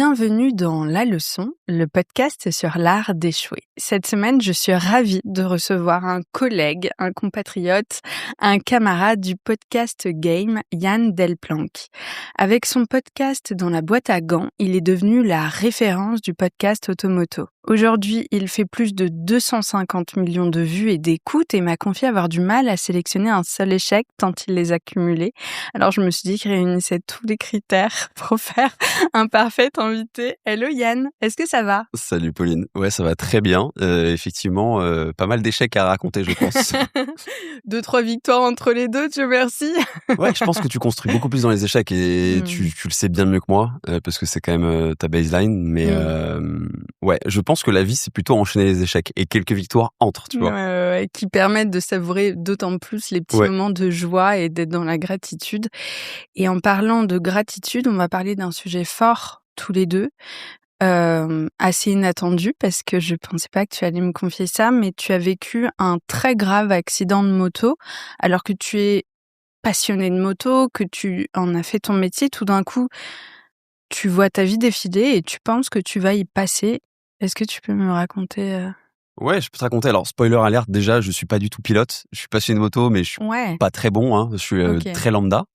Bienvenue dans La Leçon, le podcast sur l'art d'échouer. Cette semaine, je suis ravie de recevoir un collègue, un compatriote, un camarade du podcast Game, Yann Delplanque. Avec son podcast dans la boîte à gants, il est devenu la référence du podcast Automoto. Aujourd'hui, il fait plus de 250 millions de vues et d'écoutes et m'a confié avoir du mal à sélectionner un seul échec tant il les a cumulés. Alors je me suis dit qu'il réunissait tous les critères pour faire un parfait invité. Hello Yann, est-ce que ça va? Salut Pauline, ouais ça va très bien, effectivement pas mal d'échecs à raconter je pense. 2-3 victoires entre les deux, Dieu merci. Ouais, je pense que tu construis beaucoup plus dans les échecs et tu le sais bien mieux que moi parce que c'est quand même ta baseline, mais ouais, je pense que la vie c'est plutôt enchaîner les échecs et quelques victoires entre, tu vois. Qui permettent de savourer d'autant plus les petits moments de joie et d'être dans la gratitude. Et en parlant de gratitude, on va parler d'un sujet fort tous les deux, assez inattendu parce que je pensais pas que tu allais me confier ça, mais tu as vécu un très grave accident de moto alors que tu es passionné de moto, que tu en as fait ton métier. Tout d'un coup, tu vois ta vie défiler et tu penses que tu vas y passer. Est-ce que tu peux me raconter Ouais, je peux te raconter. Alors, spoiler alert, déjà, je suis pas du tout pilote. Je suis passionné de moto, mais je suis pas très bon. Hein. Je suis très lambda.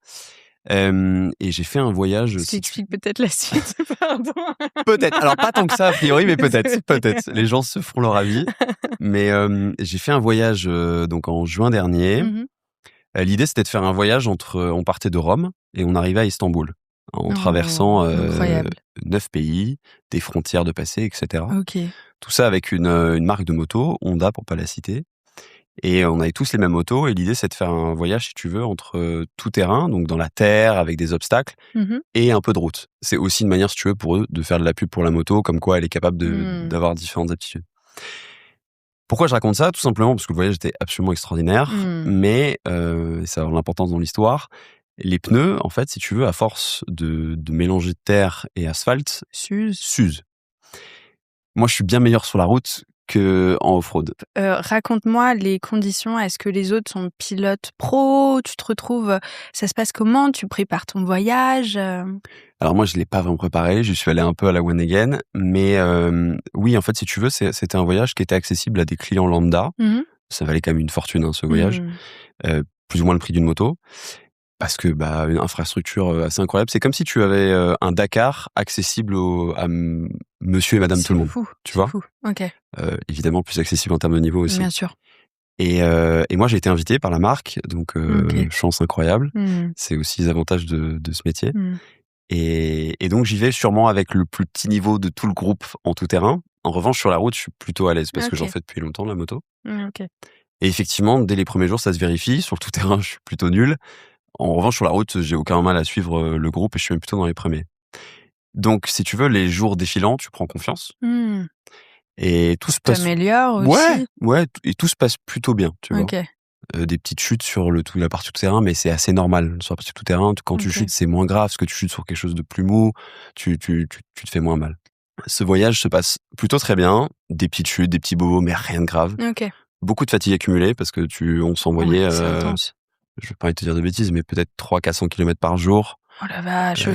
Et j'ai fait un voyage. Ce qui explique peut-être la suite, pardon. Peut-être. Alors, pas tant que ça, a priori, mais peut-être. Les gens se feront leur avis. Mais j'ai fait un voyage donc en juin dernier. L'idée, c'était de faire un voyage on partait de Rome et on arrivait à Istanbul en traversant 9 pays, des frontières de passé, etc. Tout ça avec une marque de moto, Honda pour pas la citer. Et on avait tous les mêmes motos et l'idée c'est de faire un voyage, si tu veux, entre tout terrain, donc dans la terre avec des obstacles et un peu de route. C'est aussi une manière, si tu veux, pour eux de faire de la pub pour la moto, comme quoi elle est capable d'avoir différentes aptitudes. Pourquoi je raconte ça? Tout simplement parce que le voyage était absolument extraordinaire, mais ça a l'importance dans l'histoire. Les pneus, en fait, si tu veux, à force de mélanger terre et asphalte, s'usent. Moi, je suis bien meilleur sur la route qu'en off-road. Raconte-moi les conditions. Est-ce que les autres sont pilotes pro? Tu te retrouves... Ça se passe comment? Tu prépares ton voyage? Alors moi, je l'ai pas vraiment préparé. Je suis allé un peu à la one again. Mais oui, en fait, si tu veux, c'était un voyage qui était accessible à des clients lambda. Ça valait quand même une fortune, hein, ce voyage. Plus ou moins le prix d'une moto. Parce que une infrastructure assez incroyable. C'est comme si tu avais un Dakar accessible à monsieur et madame tout le monde. Tu vois? Fou. Ok. Évidemment plus accessible en termes de niveau aussi. Bien sûr. Et moi j'ai été invité par la marque, donc chance incroyable. C'est aussi les avantages de ce métier. Et donc j'y vais sûrement avec le plus petit niveau de tout le groupe en tout terrain. En revanche sur la route je suis plutôt à l'aise parce que j'en fais depuis longtemps la moto. Et effectivement dès les premiers jours ça se vérifie. Sur le tout terrain je suis plutôt nul. En revanche, sur la route, j'ai aucun mal à suivre le groupe et je suis même plutôt dans les premiers. Donc, si tu veux, les jours défilants, tu prends confiance. Et tout se passe... T'améliores aussi. Ouais, et tout se passe plutôt bien, tu vois. Des petites chutes sur la partie tout terrain, mais c'est assez normal. Sur la partie tout terrain, quand tu chutes, c'est moins grave. Parce que tu chutes sur quelque chose de plus mou, tu te fais moins mal. Ce voyage se passe plutôt très bien. Des petites chutes, des petits bobos, mais rien de grave. Beaucoup de fatigue accumulée parce que on s'envoyait... c'est intense. Je vais pas envie de te dire de bêtises, mais peut-être 300-400 km par jour. Oh la vache,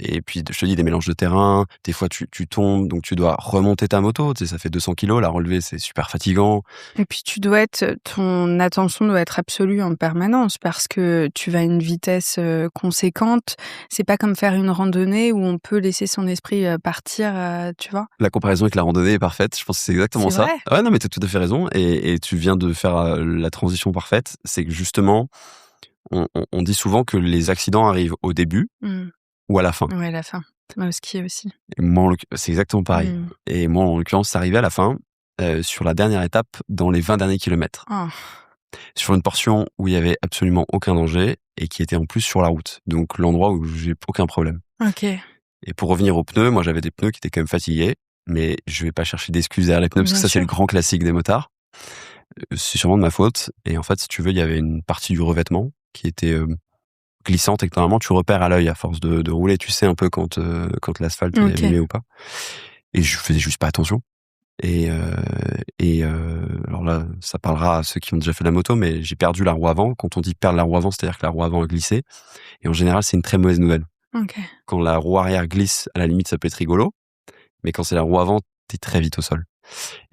Et puis, je te dis, des mélanges de terrain. Des fois, tu tombes, donc tu dois remonter ta moto. Tu sais, ça fait 200 kilos. La relever, c'est super fatigant. Et puis, ton attention doit être absolue en permanence parce que tu vas à une vitesse conséquente. C'est pas comme faire une randonnée où on peut laisser son esprit partir, tu vois. La comparaison avec la randonnée est parfaite. Je pense que c'est exactement ça. Vrai. Ouais, non, mais t'as tout à fait raison. Et tu viens de faire la transition parfaite. C'est que justement, on dit souvent que les accidents arrivent au début ou à la fin. Ouais, la fin. Au ski aussi. Et moi, c'est exactement pareil. Et moi, en l'occurrence, c'est arrivé à la fin, sur la dernière étape, dans les 20 derniers kilomètres. Sur une portion où il y avait absolument aucun danger et qui était en plus sur la route. Donc, l'endroit où j'ai aucun problème. Et pour revenir aux pneus, moi, j'avais des pneus qui étaient quand même fatigués, mais je vais pas chercher d'excuses derrière les pneus parce que ça, c'est le grand classique des motards. C'est sûrement de ma faute. Et en fait, si tu veux, il y avait une partie du revêtement qui était glissante et que normalement tu repères à l'œil à force de rouler, tu sais un peu quand l'asphalte est abîmé ou pas. Et je faisais juste pas attention. Et alors là, ça parlera à ceux qui ont déjà fait la moto, mais j'ai perdu la roue avant. Quand on dit perdre la roue avant, c'est-à-dire que la roue avant a glissé. Et en général, c'est une très mauvaise nouvelle. Ok. Quand la roue arrière glisse, à la limite, ça peut être rigolo. Mais quand c'est la roue avant, t'es très vite au sol.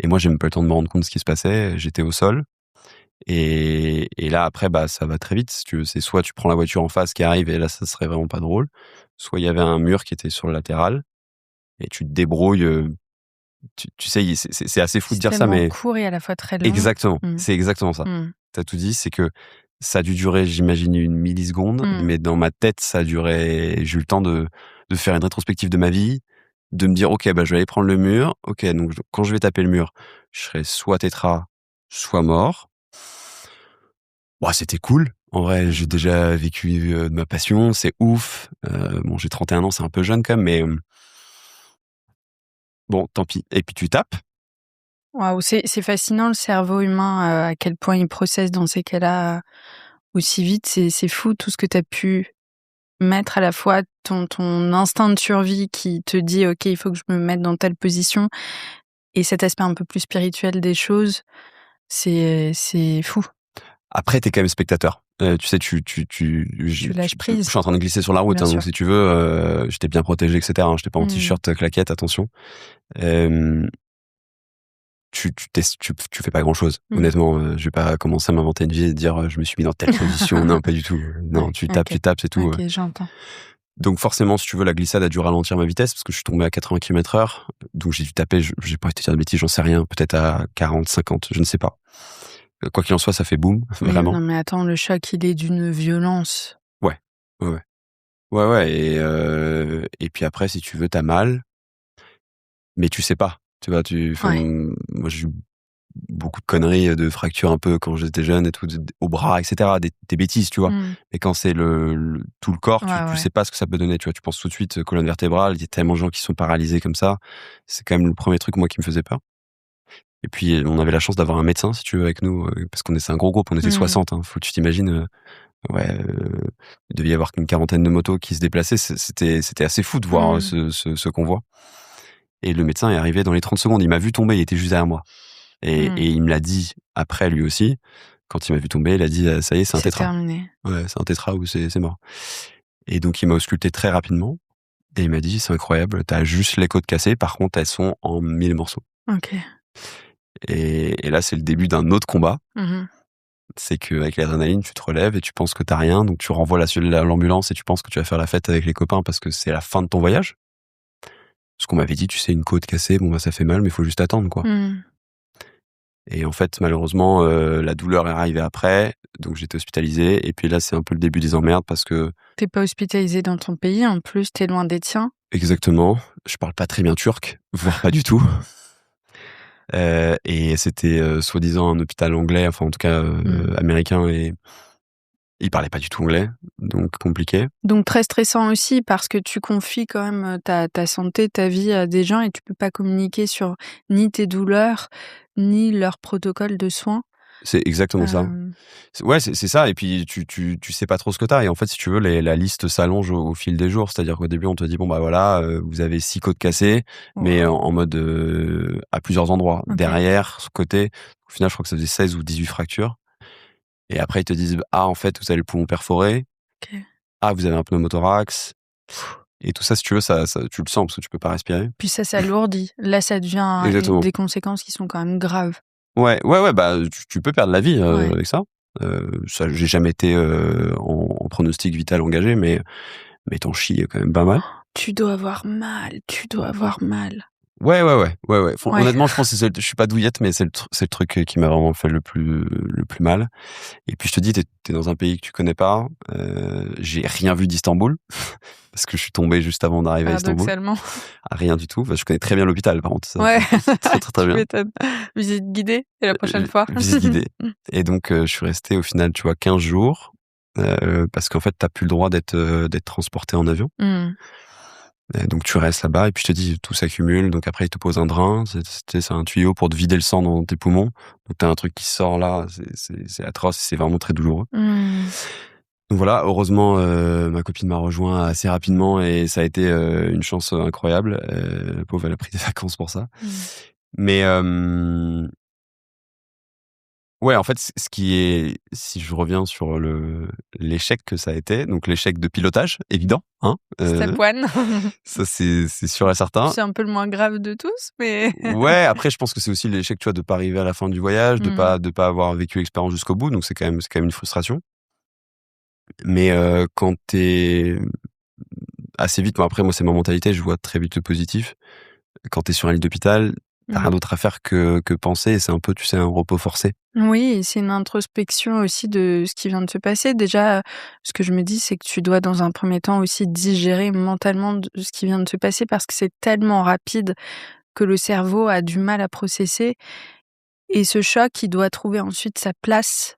Et moi, j'ai même pas eu le temps de me rendre compte de ce qui se passait. J'étais au sol. Et là, après, ça va très vite. Si tu veux, c'est soit tu prends la voiture en face qui arrive, et là, ça serait vraiment pas drôle. Soit il y avait un mur qui était sur le latéral, et tu te débrouilles. Tu sais, c'est assez fou de dire ça, mais court et à la fois très long. exactement. C'est exactement ça. T'as tout dit, c'est que ça a dû durer, j'imagine, 1 milliseconde, mais dans ma tête, ça a duré. J'ai eu le temps de faire une rétrospective de ma vie, de me dire, ok, je vais aller prendre le mur. Ok, donc quand je vais taper le mur, je serai soit tétra, soit mort. C'était cool. En vrai, j'ai déjà vécu de ma passion, c'est ouf. Bon, j'ai 31 ans, c'est un peu jeune quand même, mais bon, tant pis. Et puis tu tapes. Waouh, c'est fascinant le cerveau humain, à quel point il processe dans ces cas-là aussi vite. C'est fou tout ce que tu as pu mettre à la fois ton instinct de survie qui te dit ok, il faut que je me mette dans telle position, et cet aspect un peu plus spirituel des choses. C'est fou. Après, t'es quand même spectateur. Tu sais, tu lâches prise. Je suis en train de glisser sur la route, donc si tu veux, j'étais bien protégé, etc. J'étais pas en t-shirt claquette, attention. Tu fais pas grand chose, honnêtement. Je vais pas commencer à m'inventer une vie et dire je me suis mis dans telle position. Non, pas du tout. Non, tu tapes, c'est tout. Ok, j'entends. Donc forcément, si tu veux, la glissade a dû ralentir ma vitesse parce que je suis tombé à 80 km/h. Donc j'ai dû taper, j'ai pas été dire de bêtises, j'en sais rien, peut-être à 40, 50, je ne sais pas. Quoi qu'il en soit, ça fait boum, vraiment. Non mais attends, le choc, il est d'une violence. Ouais. Et puis après, si tu veux, t'as mal, mais tu sais pas. Tu vois, moi j'ai eu beaucoup de conneries, de fractures un peu quand j'étais jeune et tout, au bras, etc. Des bêtises, tu vois. Et quand c'est tout le corps, tu sais pas ce que ça peut donner, tu vois. Tu penses tout de suite colonne vertébrale, il y a tellement de gens qui sont paralysés comme ça. C'est quand même le premier truc, moi, qui me faisait peur. Et puis, on avait la chance d'avoir un médecin, si tu veux, avec nous, parce c'est un gros groupe, on était 60, hein. Faut que tu t'imagines, il devait y avoir qu'une 40aine de motos qui se déplaçaient. C'était assez fou de voir ce convoi. Et le médecin est arrivé dans les 30 secondes. Il m'a vu tomber, il était juste derrière moi. Et il me l'a dit après, lui aussi. Quand il m'a vu tomber, il a dit ça y est, c'est un tétra. Terminé. Ouais, c'est un tétra ou c'est mort. Et donc, il m'a ausculté très rapidement. Et il m'a dit c'est incroyable, t'as juste les côtes cassées. Par contre, elles sont en 1000 morceaux. Ok. Et là, c'est le début d'un autre combat. C'est qu'avec l'adrénaline, tu te relèves et tu penses que t'as rien. Donc, tu renvoies l'ambulance et tu penses que tu vas faire la fête avec les copains parce que c'est la fin de ton voyage. Parce qu'on m'avait dit, tu sais, une côte cassée, ça fait mal, mais il faut juste attendre, quoi. Et en fait, malheureusement, la douleur est arrivée après. Donc, j'étais hospitalisé. Et puis là, c'est un peu le début des emmerdes parce que... T'es pas hospitalisé dans ton pays, en plus, t'es loin des tiens. Exactement. Je parle pas très bien turc, voire pas du tout. Et c'était soi-disant un hôpital anglais, enfin en tout cas américain, et il parlait pas du tout anglais, donc compliqué. Donc très stressant aussi parce que tu confies quand même ta santé, ta vie à des gens et tu peux pas communiquer sur ni tes douleurs, ni leur protocole de soins. C'est exactement ça. Ouais, c'est ça. Et puis tu sais pas trop ce que t'as. Et en fait, si tu veux, la liste s'allonge au fil des jours. C'est-à-dire qu'au début, on te dit voilà, vous avez 6 côtes cassées, mais en mode à plusieurs endroits. Okay. Derrière, ce côté, au final, je crois que ça faisait 16 ou 18 fractures. Et après, ils te disent en fait, vous avez le poumon perforé. Okay. Vous avez un pneumothorax. Et tout ça, si tu veux, ça, tu le sens parce que tu peux pas respirer. Puis ça s'alourdit. Là, ça devient des conséquences qui sont quand même graves. Ouais, tu peux perdre la vie avec ça. J'ai jamais été en pronostic vital engagé, mais t'en chies quand même pas mal. Tu dois avoir mal. Ouais. Honnêtement, je pense que je suis pas douillette, mais c'est le truc qui m'a vraiment fait le plus mal. Et puis je te dis, t'es dans un pays que tu connais pas. J'ai rien vu d'Istanbul parce que je suis tombé juste avant d'arriver à Istanbul. Paradoxalement. Rien du tout. Je connais très bien l'hôpital, par contre. Ça, ouais. très bien. Visite guidée et la prochaine fois. Visite guidée. Et donc je suis resté au final, 15 jours parce qu'en fait, t'as plus le droit d'être transporté en avion. Donc tu restes là-bas et puis je te dis tout s'accumule, donc après ils te posent un drain, c'est un tuyau pour te vider le sang dans tes poumons, donc t'as un truc qui sort là, c'est atroce, c'est vraiment très douloureux. Donc voilà, heureusement ma copine m'a rejoint assez rapidement et ça a été une chance incroyable. La pauvre, elle a pris des vacances pour ça. Mais Ouais, en fait, ce qui est, si je reviens sur l'échec que ça a été, donc l'échec de pilotage, évident, hein, Step one. ça c'est sûr et certain. C'est un peu le moins grave de tous, mais Ouais, après je pense que c'est aussi l'échec, tu vois, de pas arriver à la fin du voyage, de pas avoir vécu l'expérience jusqu'au bout, donc c'est quand même une frustration. Mais quand t'es assez vite, bon après moi c'est ma mentalité, je vois très vite le positif. Quand t'es sur un lit d'hôpital, t'as rien d'autre à faire que penser, et c'est un peu, tu sais, un repos forcé. Oui, c'est une introspection aussi de ce qui vient de se passer. Déjà, ce que je me dis, c'est que tu dois dans un premier temps aussi digérer mentalement ce qui vient de se passer parce que c'est tellement rapide que le cerveau a du mal à processer. Et ce choc, il doit trouver ensuite sa place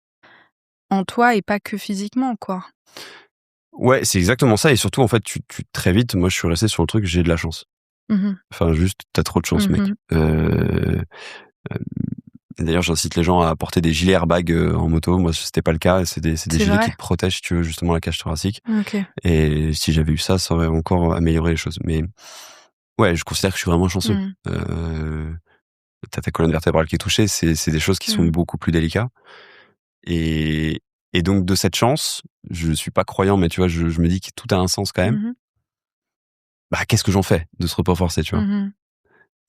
en toi et pas que physiquement, quoi. Ouais, c'est exactement ça, et surtout en fait, tu très vite, moi je suis resté sur le truc, j'ai de la chance. Mmh. Enfin, juste, t'as trop de chance, mec. Mmh. D'ailleurs, j'incite les gens à porter des gilets airbags en moto. Moi, c'était pas le cas. C'est des C'est gilets vrai? qui te protègent, si tu veux, justement, la cage thoracique. OK. Et si j'avais eu ça, ça aurait encore amélioré les choses. Mais ouais, je considère que je suis vraiment chanceux. Mmh. T'as ta colonne vertébrale qui est touchée. C'est des choses qui sont Mmh. beaucoup plus délicates. Et, et donc, de cette chance, je suis pas croyant, mais tu vois, je me dis que tout a un sens quand même. Mmh. Bah, qu'est-ce que j'en fais de ce repos forcé, tu vois? Mmh.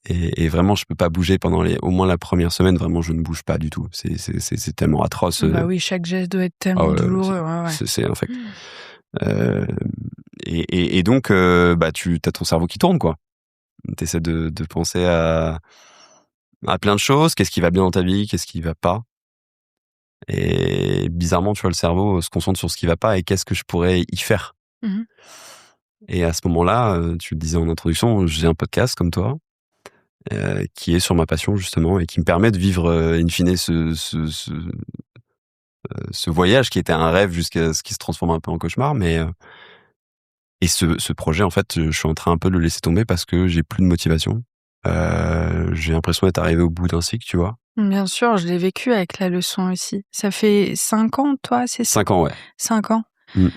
Et vraiment, je peux pas bouger pendant au moins la première semaine. Vraiment, je ne bouge pas du tout. C'est tellement atroce. Bah oui, chaque geste doit être Ah tellement ouais, douloureux, ouais, ouais. c'est infect. Euh, et donc, bah, t'as ton cerveau qui tourne, quoi. T'essaies de penser à plein de choses. Qu'est-ce qui va bien dans ta vie? Qu'est-ce qui va pas? Et bizarrement, tu vois, le cerveau se concentre sur ce qui va pas et qu'est-ce que je pourrais y faire. Mmh. Et à ce moment-là, tu le disais en introduction, j'ai un podcast comme toi, qui est sur ma passion justement et qui me permet de vivre in fine ce voyage qui était un rêve jusqu'à ce qui se transforme un peu en cauchemar. Mais et ce projet, en fait, je suis en train un peu de le laisser tomber parce que j'ai plus de motivation. J'ai l'impression d'être arrivé au bout d'un cycle, tu vois. Bien sûr, je l'ai vécu avec la leçon aussi. Ça fait 5 ans, toi, c'est ça? 5 ans, ouais. 5 ans. Mmh.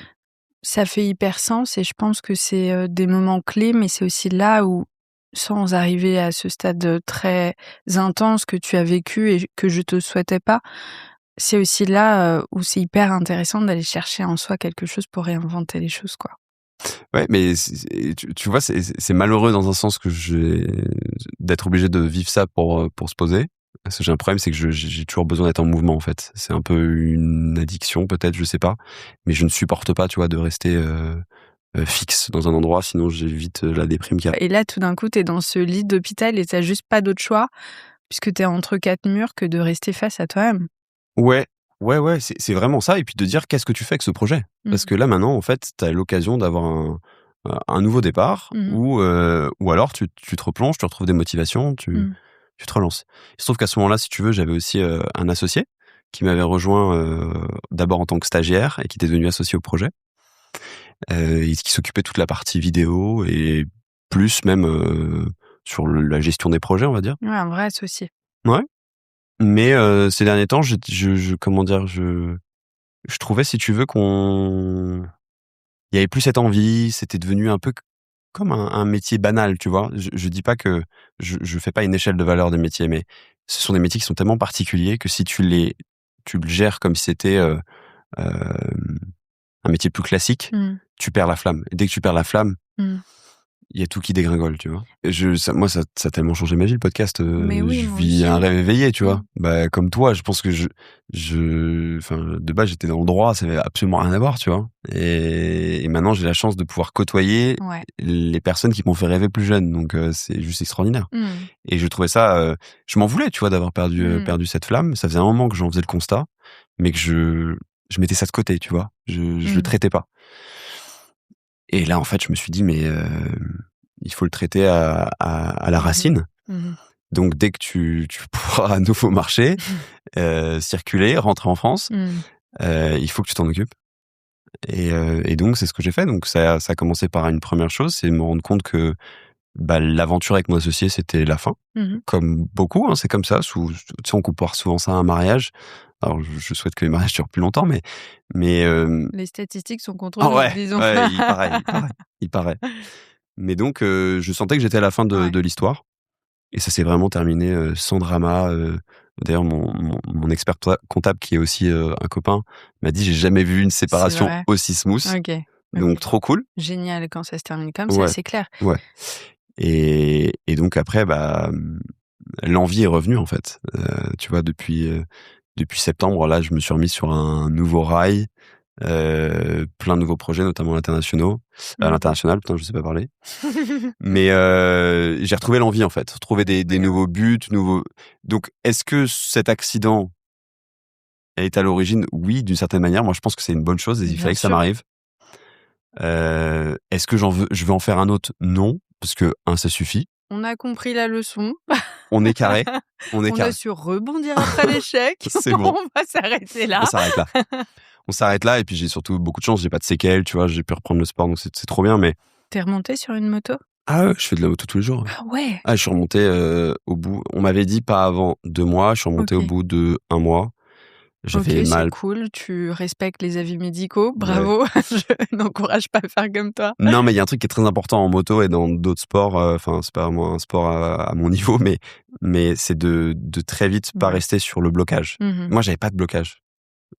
Ça fait hyper sens et je pense que c'est, des moments clés, mais c'est aussi là où, sans arriver à ce stade, très intense que tu as vécu et que je te souhaitais pas, c'est aussi là, où c'est hyper intéressant d'aller chercher en soi quelque chose pour réinventer les choses, quoi. Ouais, mais tu vois, c'est malheureux dans un sens que d'être obligé de vivre ça pour se poser. Parce que j'ai un problème, c'est que j'ai toujours besoin d'être en mouvement, en fait. C'est un peu une addiction, peut-être, je sais pas. Mais je ne supporte pas, tu vois, de rester fixe dans un endroit, sinon j'ai vite la déprime qui arrive. Et là, tout d'un coup, tu es dans ce lit d'hôpital et tu juste pas d'autre choix, puisque tu es entre 4 murs, que de rester face à toi-même. Ouais, ouais, c'est vraiment ça. Et puis de dire, qu'est-ce que tu fais avec ce projet? Parce que là, maintenant, en fait, tu as l'occasion d'avoir un nouveau départ, Mmh. ou alors tu te replonges, tu retrouves des motivations, Mmh. tu te relances. Il se trouve qu'à ce moment-là, si tu veux, j'avais aussi un associé qui m'avait rejoint d'abord en tant que stagiaire et qui était devenu associé au projet, et qui s'occupait de toute la partie vidéo et plus même sur la gestion des projets, on va dire. Ouais, un vrai associé. Ouais. Mais ces derniers temps, comment dire, je trouvais, si tu veux, il y avait plus cette envie, c'était devenu un peu comme un métier banal, tu vois? Je dis pas que je fais pas une échelle de valeur des métiers, mais ce sont des métiers qui sont tellement particuliers que si tu le gères comme si c'était, hem, un métier plus classique, Mmh. tu perds la flamme. Et dès que tu perds la flamme, Mmh. il y a tout qui dégringole, tu vois? Et moi, ça a tellement changé ma vie, le podcast. Mais oui, Je moi vis aussi. un rêve éveillé, tu vois? Mmh. Bah, comme toi, je pense que enfin, de base, j'étais dans le droit, ça avait absolument rien à voir, tu vois? Et maintenant, j'ai la chance de pouvoir côtoyer Ouais. les personnes qui m'ont fait rêver plus jeune, donc c'est juste extraordinaire. Mmh. Et je trouvais ça, je m'en voulais, tu vois, d'avoir Mmh. perdu cette flamme. Ça faisait un moment que j'en faisais le constat, mais que je mettais ça de côté, tu vois? Je le Mmh. traitais pas. Et là, en fait, je me suis dit: «Mais il faut le traiter à la Mmh. racine». Mmh. Donc dès que tu pourras à nouveau marcher, circuler, rentrer en France, Mmh. il faut que tu t'en occupes. Et donc c'est ce que j'ai fait. Donc ça a commencé par une première chose, c'est me rendre compte que, bah, l'aventure avec mon associé, c'était la fin. Mmh. Comme beaucoup, hein, c'est comme ça. Tu sais, on compare souvent ça à un mariage. Alors je souhaite que les mariages durent plus longtemps, mais Les statistiques sont contre ah nous, ouais, disons. ouais, il paraît. Mais donc je sentais que j'étais à la fin Ouais. de l'histoire. Et ça s'est vraiment terminé sans drama. D'ailleurs, mon expert comptable, qui est aussi un copain, m'a dit, j'ai jamais vu une séparation aussi smooth. Okay. Donc, trop cool. Génial quand ça se termine comme ça, c'est clair. Ouais. Et donc après, l'envie est revenue, en fait. Tu vois, depuis septembre, là, je me suis remis sur un nouveau rail, plein de nouveaux projets, notamment internationaux. À l'international, putain, je sais pas parler. Mais j'ai retrouvé l'envie, en fait. Retrouver des nouveaux buts, Donc, est-ce que cet accident est à l'origine? Oui, d'une certaine manière. Moi, je pense que c'est une bonne chose et il fallait que ça m'arrive. Est-ce que je veux en faire un autre? Non, parce que ça suffit. On a compris la leçon. On est carré. On a su rebondir après l'échec. C'est bon. On va s'arrêter là. On s'arrête là. Et puis j'ai surtout beaucoup de chance. J'ai pas de séquelles, tu vois. J'ai pu reprendre le sport, donc c'est trop bien. Mais t'es remonté sur une moto? Ah ouais, je fais de la moto tous les jours. Ah ouais. Je suis remonté au bout. On m'avait dit pas avant 2 mois. Je suis remonté au bout de 1 mois. J'avais mal. C'est cool, tu respectes les avis médicaux, bravo. Ouais. Je n'encourage pas à faire comme toi. Non, mais il y a un truc qui est très important en moto et dans d'autres sports. Enfin, c'est pas vraiment un sport à mon niveau, mais c'est de très vite pas rester sur le blocage. Moi, j'avais pas de blocage.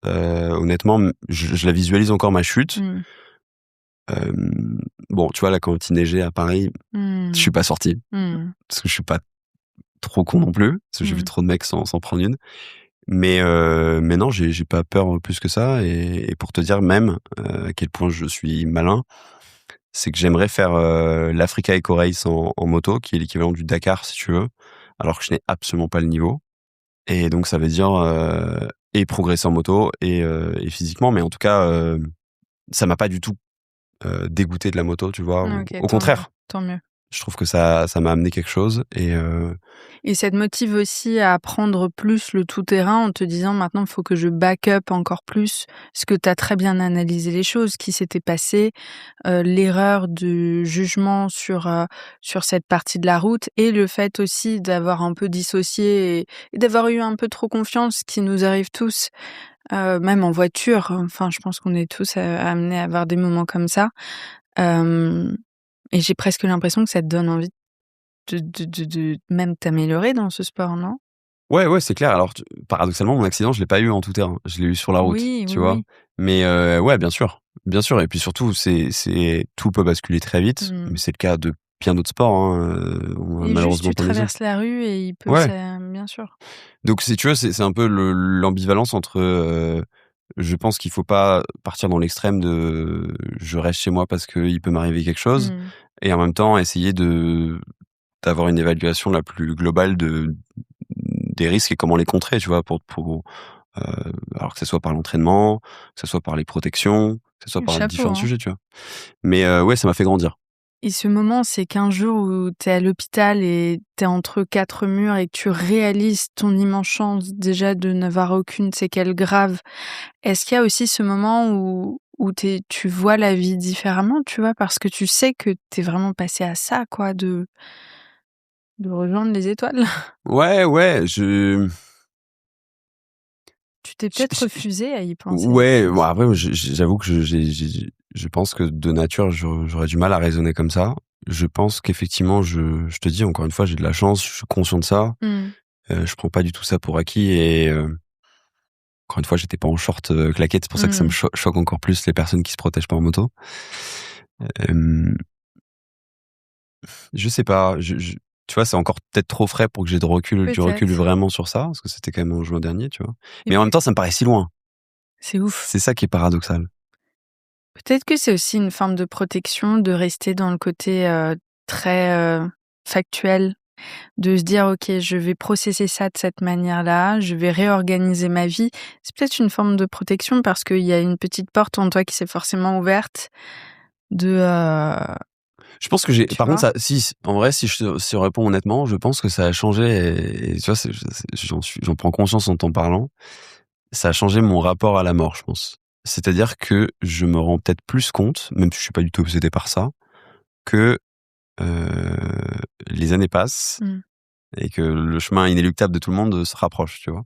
Honnêtement, je la visualise encore, ma chute. Bon, tu vois, là, quand il neigeait à Paris, je suis pas sorti. Parce que je suis pas trop con non plus. Parce que j'ai vu trop de mecs s'en prendre une. Mais non, j'ai pas peur plus que ça. Et pour te dire même à quel point je suis malin, c'est que j'aimerais faire l'Africa Eco Race en moto, qui est l'équivalent du Dakar, si tu veux, alors que je n'ai absolument pas le niveau. Et donc, ça veut dire et progresser en moto et physiquement. Mais en tout cas, ça m'a pas du tout dégoûté de la moto, tu vois. Okay, au contraire. Tant mieux. Je trouve que ça m'a amené quelque chose. Et ça te motive aussi à prendre plus le tout-terrain en te disant maintenant il faut que je back up encore plus, parce que tu as très bien analysé les choses, ce qui s'était passé, l'erreur de jugement sur cette partie de la route et le fait aussi d'avoir un peu dissocié et d'avoir eu un peu trop confiance, qui nous arrive tous, même en voiture. Enfin, je pense qu'on est tous amenés à avoir des moments comme ça. Et j'ai presque l'impression que ça te donne envie de même t'améliorer dans ce sport, non? Ouais, c'est clair. Alors, paradoxalement, mon accident, je l'ai pas eu en tout terrain. Je l'ai eu sur la route, tu vois. Mais ouais, bien sûr. Et puis surtout, tout peut basculer très vite. Mais c'est le cas de bien d'autres sports. Et malheureusement, juste, tu traverses la rue et il peut... bien sûr. Donc, si tu veux, c'est un peu l'ambivalence entre... je pense qu'il faut pas partir dans l'extrême de je reste chez moi parce qu'il peut m'arriver quelque chose. Et en même temps, essayer d'avoir une évaluation la plus globale des risques et comment les contrer, tu vois, alors que ce soit par l'entraînement, que ce soit par les protections, que ce soit par différents sujets, tu vois. Mais ouais, ça m'a fait grandir. Et ce moment, c'est qu'un jour où t'es à l'hôpital et t'es entre 4 murs et que tu réalises ton immense chance déjà de n'avoir aucune séquelle grave. Est-ce qu'il y a aussi ce moment où tu vois la vie différemment, tu vois, parce que tu sais que t'es vraiment passé à ça, quoi, de rejoindre les étoiles? Ouais, Tu t'es peut-être refusé à y penser. Ouais, bon, après, j'avoue que je pense que de nature, j'aurais du mal à raisonner comme ça. Je pense qu'effectivement, je te dis, encore une fois, j'ai de la chance, je suis conscient de ça. Je prends pas du tout ça pour acquis et encore une fois, j'étais pas en short claquette, c'est pour ça que ça me choque encore plus les personnes qui se protègent pas en moto. Je sais pas, tu vois, c'est encore peut-être trop frais pour que j'ai du recul vraiment sur ça, parce que c'était quand même en juin dernier, tu vois. Mais en même temps, ça me paraît si loin. C'est ouf. C'est ça qui est paradoxal. Peut-être que c'est aussi une forme de protection de rester dans le côté très factuel, de se dire ok, je vais processer ça de cette manière-là, je vais réorganiser ma vie. C'est peut-être une forme de protection parce qu'il y a une petite porte en toi qui s'est forcément ouverte de... Je pense que par contre, en vrai, si je réponds honnêtement, je pense que ça a changé et tu vois, j'en prends conscience en t'en parlant. Ça a changé mon rapport à la mort, je pense. C'est-à-dire que je me rends peut-être plus compte, même si je suis pas du tout obsédé par ça, que les années passent et que le chemin inéluctable de tout le monde se rapproche, tu vois.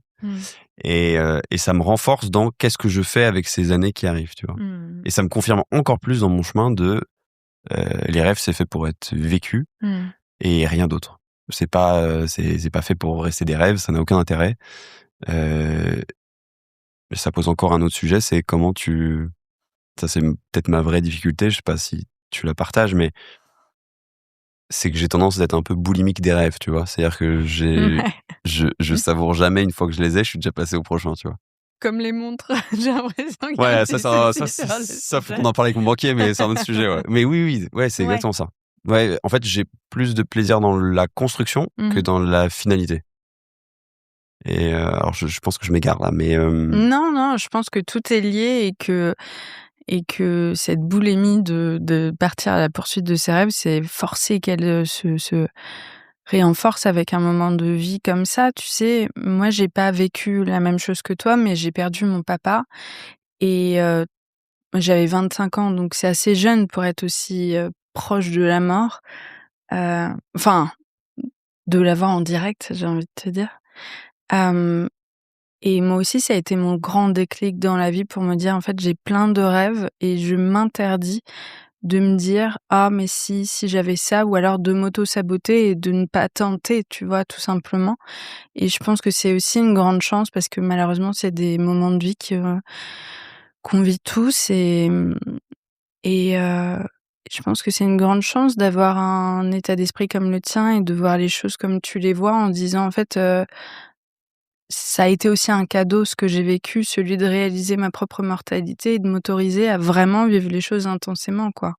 Et ça me renforce dans qu'est-ce que je fais avec ces années qui arrivent, tu vois. Et ça me confirme encore plus dans mon chemin de les rêves, c'est fait pour être vécu et rien d'autre. c'est pas fait pour rester des rêves, ça n'a aucun intérêt. Ça pose encore un autre sujet, c'est comment ça c'est peut-être ma vraie difficulté, je sais pas si tu la partages, mais c'est que j'ai tendance d'être un peu boulimique des rêves, tu vois. C'est-à-dire que je savoure jamais une fois que je les ai, je suis déjà passé au prochain, tu vois. Comme les montres, j'ai l'impression qu'il y a Ouais, un ça faut qu'on en parle avec mon banquier, mais c'est un autre sujet, ouais. Mais oui, ouais, c'est exactement ça. Ouais, en fait, j'ai plus de plaisir dans la construction que dans la finalité. Et alors, je pense que je m'égare là, mais Non, je pense que tout est lié et que cette boulimie de partir à la poursuite de ses rêves, c'est forcé qu'elle se renforce avec un moment de vie comme ça. Tu sais, moi, j'ai pas vécu la même chose que toi, mais j'ai perdu mon papa et j'avais 25 ans, donc c'est assez jeune pour être aussi proche de la mort. Enfin, de l'avoir en direct, j'ai envie de te dire. Et moi aussi, ça a été mon grand déclic dans la vie pour me dire, en fait, j'ai plein de rêves et je m'interdis de me dire: «Ah mais si j'avais ça» ou alors de m'auto-saboter et de ne pas tenter, tu vois? Tout simplement. Et je pense que c'est aussi une grande chance parce que malheureusement, c'est des moments de vie qu'on vit tous et je pense que c'est une grande chance d'avoir un état d'esprit comme le tien et de voir les choses comme tu les vois en disant, en fait, ça a été aussi un cadeau ce que j'ai vécu, celui de réaliser ma propre mortalité et de m'autoriser à vraiment vivre les choses intensément, quoi.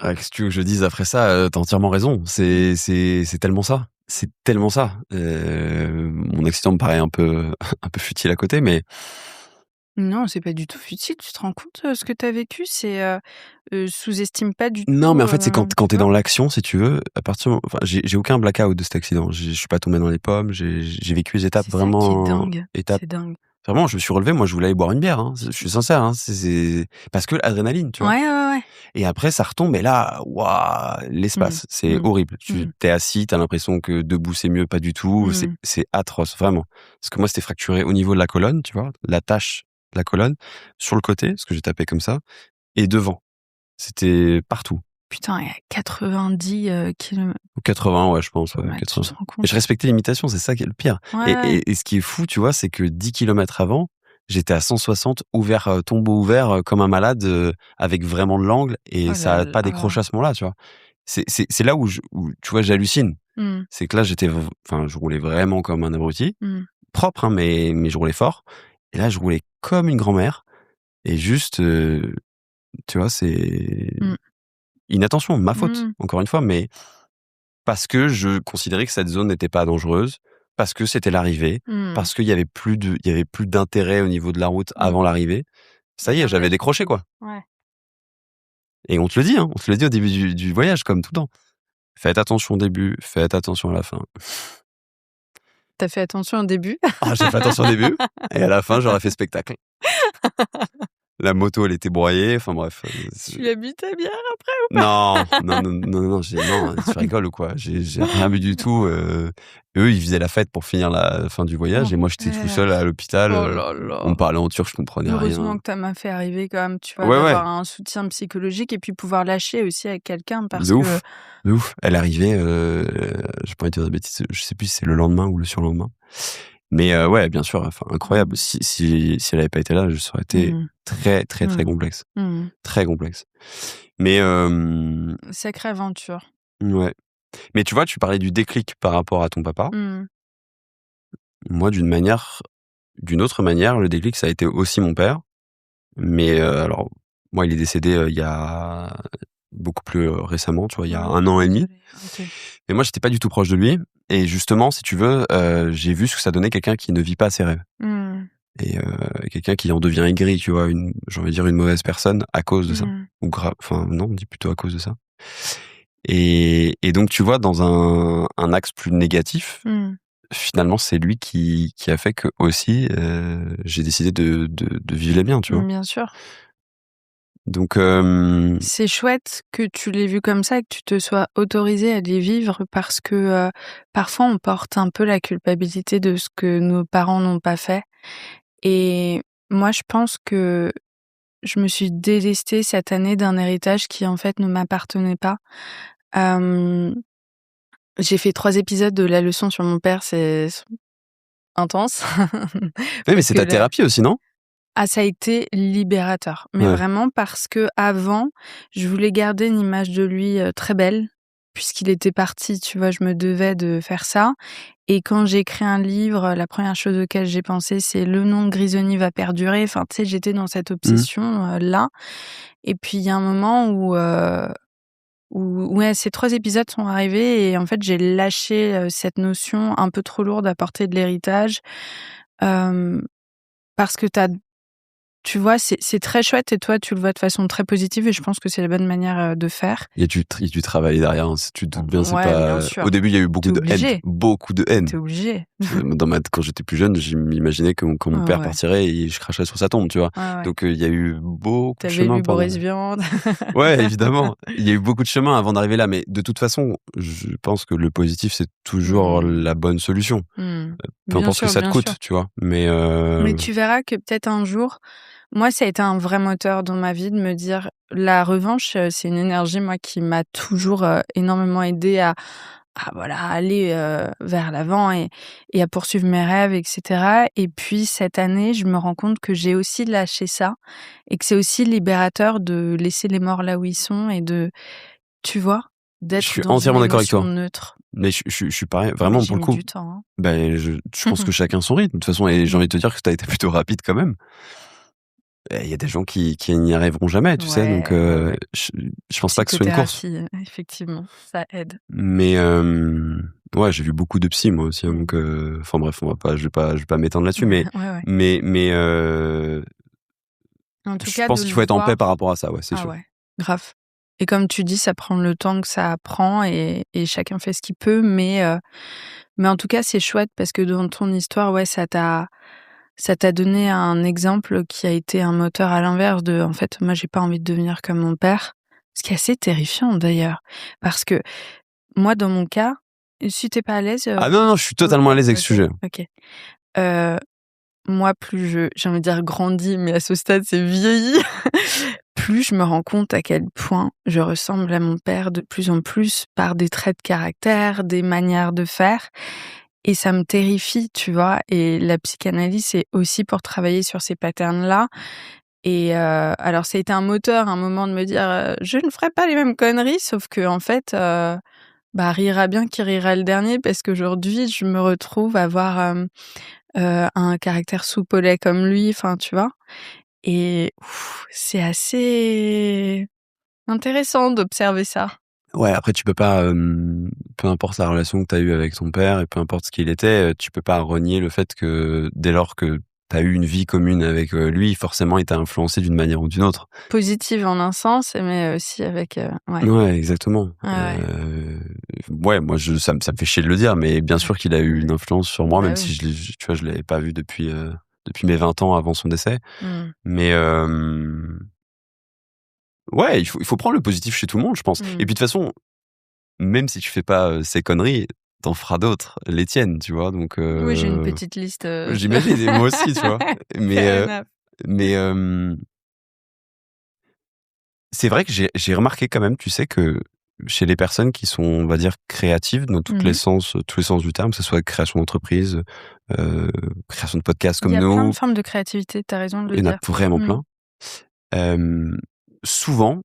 qu'est-ce que tu veux que je dise après ça? Tu entièrement raison. C'est tellement ça. C'est tellement ça. Mon accident me paraît un peu un peu futile à côté, mais Non, c'est pas du tout futile, tu te rends compte, ce que tu as vécu? C'est, sous-estime pas du non, mais tout, en fait, c'est quand tu tu es vois? dans l'action, si tu veux, à partir enfin, j'ai aucun blackout de cet accident. Je suis pas tombé dans les pommes, j'ai vécu les étapes C'est ça qui est vraiment dingue, étapes c'est dingue. vraiment, je me suis relevé, moi, je voulais aller boire une bière, hein. Je suis sincère, hein. C'est parce que l'adrénaline, tu vois? Ouais. Et après, ça retombe et là, waouh, Mmh. l'espace, c'est Mmh. horrible. Tu Mmh. es assis, tu as l'impression que debout, c'est mieux, pas du tout. Mmh. C'est atroce, vraiment. Parce que moi, c'était fracturé au niveau de la colonne, tu vois? La tache de la colonne, sur le côté, parce que j'ai tapé comme ça, et devant. C'était partout. Putain, et à 90, kilomètres. 80, ouais, je pense, ouais, Ouais, tu te 80. rends Et compte? je respectais l'imitation, c'est ça qui est le pire. Ouais. Et ce qui est fou, tu vois, c'est que 10 kilomètres avant, j'étais à 160, ouvert, tombeau ouvert, comme un malade, avec vraiment de l'angle, et Oh ça là a pas là. décroché à ce moment-là, tu vois. C'est là où, tu vois, j'hallucine. Mmh. C'est que là, enfin, je roulais vraiment comme un abruti, Mmh. propre, hein, mais je roulais fort. Et là, je roulais comme une grand-mère, et juste, tu vois, c'est Mmh. inattention, ma faute, Mmh. encore une fois, mais parce que je considérais que cette zone n'était pas dangereuse, parce que c'était l'arrivée, Mmh. parce qu'il y avait il y avait plus d'intérêt au niveau de la route avant Mmh. l'arrivée. Ça y est, Bien j'avais vu. décroché, quoi. Ouais. Et on te le dit, hein, on te le dit au début du voyage, comme tout le temps. Faites attention au début, faites attention à la fin. Tu as fait attention au début? Ah, j'ai fait attention au début, et à la fin, j'aurais fait spectacle. La moto, elle était broyée, enfin bref. Tu l'as bu ta bière après ou pas? Non, non, tu rigoles ou quoi? J'ai rien bu du tout. Eux, ils faisaient la fête pour finir la fin du voyage, et moi, j'étais tout seul à Enfer. l'hôpital. Oh là On me là. parlait en turc, je comprenais Heureusement rien. que ta m'a fait arriver quand même, tu vois, Ouais, ouais, d'avoir un soutien psychologique et puis pouvoir lâcher aussi avec quelqu'un parce de que ouf, de ouf. Elle arrivait, j'ai pas envie de dire de bêtises, je sais plus si c'est le lendemain ou le surlendemain. Mais ouais, bien sûr, enfin incroyable. mmh. Si elle avait pas été là, ça aurait été Mmh. très, très, très Mmh. complexe. Mmh. Très complexe. Mais Sacrée aventure. ouais. Mais tu vois, tu parlais du déclic par rapport à ton papa. Mmh. Moi, d'une autre manière, le déclic, ça a été aussi mon père. Mais alors, moi, il est décédé, il y a beaucoup plus, récemment, tu vois, il y a Oh, 1 an et demi. désolée. OK. Mais moi, j'étais pas du tout proche de lui, et justement, si tu veux, j'ai vu ce que ça donnait quelqu'un qui ne vit pas ses rêves, Mmh. et quelqu'un qui en devient aigri, tu vois, j'ai envie de dire une mauvaise personne à cause de ça. Mmh. Ou enfin non, on dit plutôt à cause de ça. Et donc tu vois, dans un axe plus négatif, Mmh. finalement, c'est lui qui a fait que aussi, j'ai décidé de vivre les miens, tu vois? Bien sûr. Donc C'est chouette que tu l'aies vu comme ça et que tu te sois autorisé à les vivre parce que, parfois on porte un peu la culpabilité de ce que nos parents n'ont pas fait et moi je pense que je me suis délestée cette année d'un héritage qui en fait ne m'appartenait pas. Hem, J'ai fait 3 épisodes de La leçon sur mon père, c'est intense. Oui, mais Parce c'est que ta thérapie aussi, non? Ah, ça a été libérateur, mais Ouais. vraiment parce qu'avant, je voulais garder une image de lui, très belle. Puisqu'il était parti, tu vois, je me devais de faire ça et quand j'ai écrit un livre, la première chose auquel j'ai pensé, c'est: «Le nom de Grisoni va perdurer». Enfin, tu sais, j'étais dans cette Mmh. obsession, là et puis il y a un moment où ouais, ces 3 épisodes sont arrivés et en fait, j'ai lâché, cette notion un peu trop lourde à porter de l'héritage, hem, parce que tu vois, c'est très chouette et toi, tu le vois de façon très positive et je pense que c'est la bonne manière, de faire. Il y a du travail derrière, hein, tu te doutes bien, c'est Ouais, bien pas au sûr. début, il y a eu Tu beaucoup es de haine, obligé, beaucoup de tu haine. es obligé. Quand j'étais plus jeune, je m'imaginais que quand mon père Ouais, partirait et je cracherais sur sa tombe, tu vois? ouais, ouais. Donc, il y a eu beaucoup Tu de avais chemin lu pour Boris Vian. ouais, évidemment. Il y a eu beaucoup de chemin avant d'arriver là, mais de toute façon, je pense que le positif, c'est toujours Mmh. la bonne solution. Mmh. Peu Bien importe ce que sûr, ça te bien sûr. coûte, tu vois? Mais, Mais tu verras que peut-être un jour moi, ça a été un vrai moteur dans ma vie de me dire la revanche, c'est une énergie, moi, qui m'a toujours, énormément aidée à voilà, aller, vers l'avant et à poursuivre mes rêves et cetera et puis cette année, je me rends compte que j'ai aussi lâché ça et que c'est aussi libérateur de laisser les morts là où ils sont et de tu vois? je D'être suis dans une entièrement d'accord avec émotion toi. neutre. Mais je suis pareil, Mais vraiment j'ai pour le mis coup, du temps, hein. je pense que chacun son rythme de toute façon et j'ai Mmh. envie de te dire que tu as été plutôt rapide quand même. Il y a des gens qui n'y arriveront jamais, tu sais? Donc, Ouais, ouais, ouais. je pense pas que ce soit une course. Psychothérapie, effectivement, ça aide. Mais, ouais, j'ai vu beaucoup de psy moi aussi, hein, donc, Mmh. enfin bref, je vais pas m'étendre là-dessus, Ouais, ouais. mais, En tout je cas, de pense qu'il le faut être en paix par voir rapport à ça, ouais, c'est ah sûr. ouais, grave et comme tu dis, ça prend le temps que ça prend et chacun fait ce qu'il peut mais en tout cas, c'est chouette parce que dans ton histoire, ouais, ça t'a donné un exemple qui a été un moteur à l'inverse de: «En fait, moi, j'ai pas envie de devenir comme mon père». Ce qui est assez terrifiant d'ailleurs, parce que moi, dans mon cas, si tu es pas à l'aise, Ah non, non, je suis OK, totalement à l'aise avec ce OK, sujet. OK. Heu, moi, plus j'ai envie de dire grandis, mais à ce stade, c'est vieilli, plus je me rends compte à quel point je ressemble à mon père de plus en plus par des traits de caractère, des manières de faire et ça me terrifie, tu vois? Et la psychanalyse, c'est aussi pour travailler sur ces patterns-là et alors ça a été un moteur, un moment de me dire, «Je ne ferai pas les mêmes conneries», sauf qu'en fait, bah, rira bien qui rira le dernier parce qu'aujourd'hui, je me retrouve à avoir, un caractère soupe au lait comme lui, enfin, tu vois? Et c'est assez intéressant d'observer ça. Ouais, après tu peux pas, peu importe la relation que tu as eue avec ton père et peu importe ce qu'il était, tu peux pas renier le fait que dès lors que tu as eu une vie commune avec, lui, forcément il t'a influencé d'une manière ou d'une autre. Positive en un sens, mais aussi avec, ouais. Ouais, exactement. Ouais, ouais. Ouais, moi ça me fait chier de le dire, mais bien Ouais. sûr qu'il a eu une influence sur moi, Bah même oui. si tu vois, je l'avais pas vu depuis mes 20 ans avant son décès. Mmh. Mais, ouais, il faut prendre le positif chez tout le monde, je pense. Et Mmh. puis de toute façon, même si tu fais pas, ces conneries, t'en feras d'autres, les tiennes, tu vois? Donc, Oui, j'ai une petite liste, j'imagine et moi aussi, tu vois? Mais, fair enough. mais, c'est vrai que j'ai remarqué quand même, tu sais, que chez les personnes qui sont, on va dire, créatives dans Mmh mh. tous les sens du terme, que ce soit création d'entreprise, heu, création de podcast Il y comme a plein de nous, formes de créativité, tu as raison de le il y en a dire. vraiment Mmh. plein. Souvent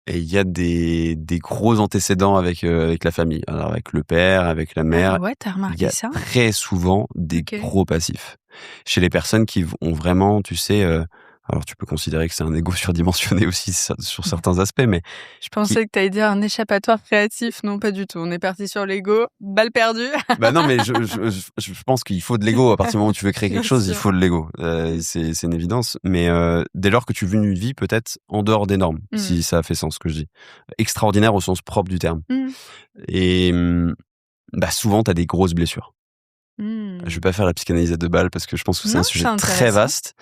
et il y a des gros antécédents avec la famille. Alors avec le père, avec la Ah mère, ouais, tu as il y remarqué a ça? très souvent des OK. gros passifs. Chez les personnes qui ont vraiment, tu sais, alors tu peux considérer que c'est un ego surdimensionné aussi sur certains aspects, mais Je qui pensais que tu allais dire un échappatoire créatif. Non, pas du tout. On est parti sur l'ego, balle perdue. bah, non, mais je pense qu'il faut de l'ego. À partir du moment où tu veux créer Bien quelque chose, il sûr. faut de l'ego. C'est une évidence. Mais, dès lors que tu vis une vie peut-être en dehors des normes, Mmh. si ça a fait sens ce que je dis. Extraordinaire au sens propre du terme Mmh. et bah, souvent tu as des grosses blessures. Je vais Mmh. pas faire la psychanalyse à 2 balles parce que je pense que c'est un Non, sujet c'est très intéressant. vaste,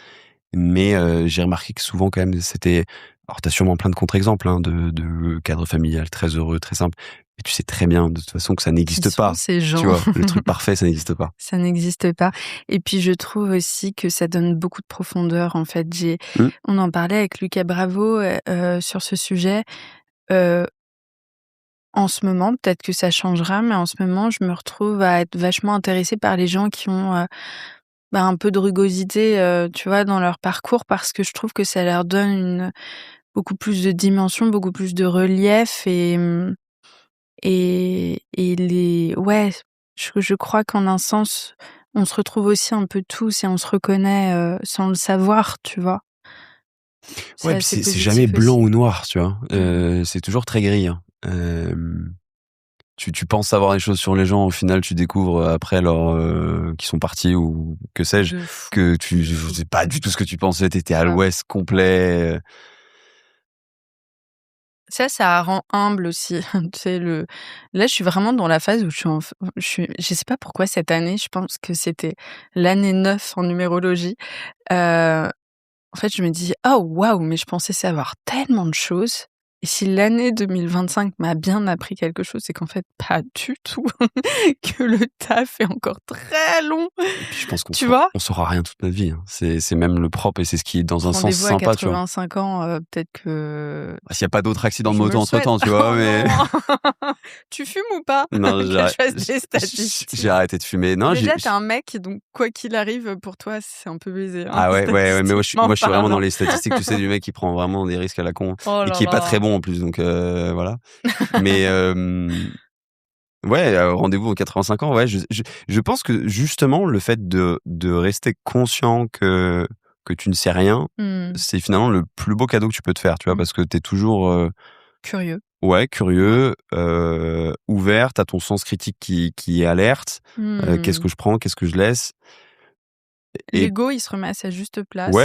mais, j'ai remarqué que souvent quand même c'était alors tu as sûrement plein de contre-exemples, hein, de cadre familial très heureux, très simple, mais tu sais très bien de toute façon que ça Qui n'existe sont pas. ces Tu gens? vois? Le truc parfait, ça n'existe pas. Ça n'existe pas et puis je trouve aussi que ça donne beaucoup de profondeur, en fait. Mmh. On en parlait avec Lucas Bravo, sur ce sujet. Heu, en ce moment, peut-être que ça changera, mais en ce moment, je me retrouve à être vachement intéressée par les gens qui ont un peu de rugosité, tu vois, dans leur parcours, parce que je trouve que ça leur donne beaucoup plus de dimension, beaucoup plus de relief ouais, je crois qu'en un sens, on se retrouve aussi un peu tous et on se reconnaît sans le savoir, tu vois. Ouais, puis c'est jamais blanc ou noir, tu vois. C'est toujours très gris. Hein. Tu penses savoir des choses sur les gens, au final, tu découvres après qu'ils sont partis ou que sais-je, que c'est pas du tout ce que tu pensais, t'étais à l'ouest complet. Ça rend humble aussi. Tu sais, là, je suis vraiment dans la phase où je sais pas pourquoi cette année, je pense que c'était l'année 9 en numérologie. En fait, je me dis: «Oh waouh, mais je pensais savoir tellement de choses, et si l'année 2025 m'a bien appris quelque chose, c'est qu'en fait pas du tout, que le taf est encore très long». Et puis je pense Tu vois? on saura rien toute notre vie. Hein. C'est même le propre et c'est ce qui est dans un sens Rendez-vous à sympa, tu vois. 85 ans, peut-être que S'il y a pas d'autres accidents de je me moto le entre-temps, souhaite. tu vois, Oh mais non! Tu fumes ou pas? non, Que je fasse des statistiques. j'ai arrêté de fumer. Non, Déjà, t'es un mec, donc quoi qu'il arrive, pour toi, c'est un peu baisé, hein, Ah ouais, mais moi je suis vraiment dans parlant. les statistiques, tu sais, du mec qui prend vraiment des risques à la con Oh et là qui est pas là. très bon en plus, donc voilà. Mais ouais, rendez-vous aux 85 ans, ouais, je pense que justement le fait de rester conscient que tu ne sais rien, c'est finalement le plus beau cadeau que tu peux te faire, tu vois? Parce que tu es toujours, Curieux. ouais, curieux, ouvert, tu as ton sens critique qui est alerte. Qu'est-ce que je prends? Qu'est-ce que je laisse? Et L'ego, il se remet à sa juste ouais, place.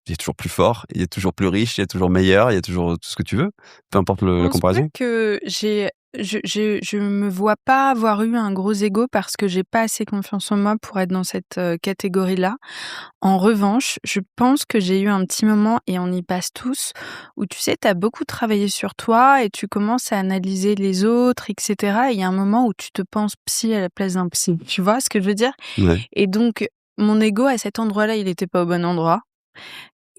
il est toujours plus fort, il est toujours plus riche, il est toujours meilleur, il y a toujours tout ce que tu veux, peu importe Je la pense pas comparaison. que je me vois pas avoir eu un gros ego parce que j'ai pas assez confiance en moi pour être dans cette catégorie-là. En revanche, je pense que j'ai eu un petit moment, et on y passe tous, où tu sais, tu as beaucoup travaillé sur toi et tu commences à analyser les autres, etc. Et il y a un moment où tu te penses psy à la place d'un psy. Tu vois ce que je veux dire? Ouais. Et donc, mon ego à cet endroit-là, il était pas au bon endroit.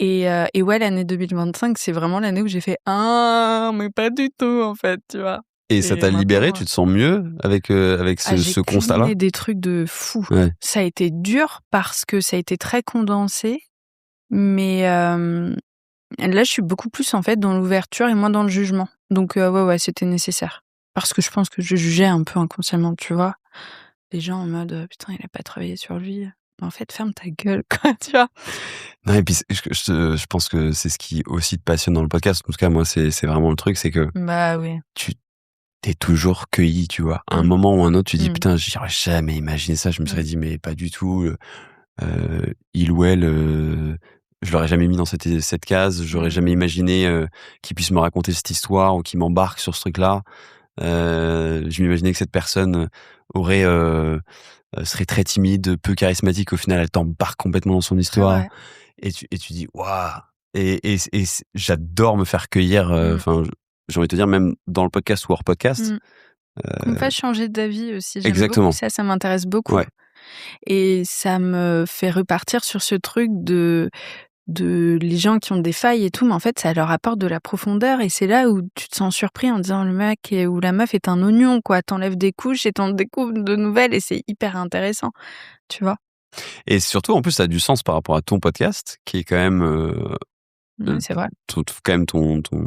Et ouais, l'année 2025, c'est vraiment l'année où j'ai fait: «Ah, mais pas du tout, en fait», tu vois? Et ça Et t'a libéré, maintenant, tu te sens mieux avec j'ai ce constat-là? culminé des trucs de fou. Ouais. Ça a été dur parce que ça a été très condensé, mais là, je suis beaucoup plus, en fait, dans l'ouverture et moins dans le jugement. Donc ouais, c'était nécessaire. Parce que je pense que je jugeais un peu inconsciemment, tu vois? Les gens en mode: «Putain, il a pas travaillé sur lui». En fait, ferme ta gueule, quoi, tu vois? Non et puis je pense que c'est ce qui aussi te passionne dans le podcast. En tout cas, moi, c'est vraiment le truc, c'est que Bah oui. tu t'es toujours cueilli, tu vois? À un moment ou un autre, tu dis: «Putain, j'aurais jamais imaginé ça». Je me serais dit: «Mais pas du tout, il ou elle, je l'aurais jamais mis dans cette case. J'aurais jamais imaginé, qu'il puisse me raconter cette histoire ou qu'il m'embarque sur ce truc-là». Je m'imaginais que cette personne aurait, serait très timide, peu charismatique. Au final, elle t'embarque complètement dans son Très histoire vrai. et tu dis: «Waouh!» J'adore me faire cueillir, enfin, j'ai envie de te dire même dans le podcast ou hors podcast. Qu'on me fasse changer d'avis aussi. J'aime beaucoup Exactement. ça m'intéresse beaucoup. Ouais. Et ça me fait repartir sur ce truc de les gens qui ont des failles et tout, mais en fait, ça leur apporte de la profondeur, et c'est là où tu te sens surpris en disant: «Le mec ou la meuf est un oignon, quoi». T'enlèves des couches et t'en découvres de nouvelles, et c'est hyper intéressant, tu vois? Et surtout, en plus, ça a du sens par rapport à ton podcast qui est quand même, C'est vrai. quand même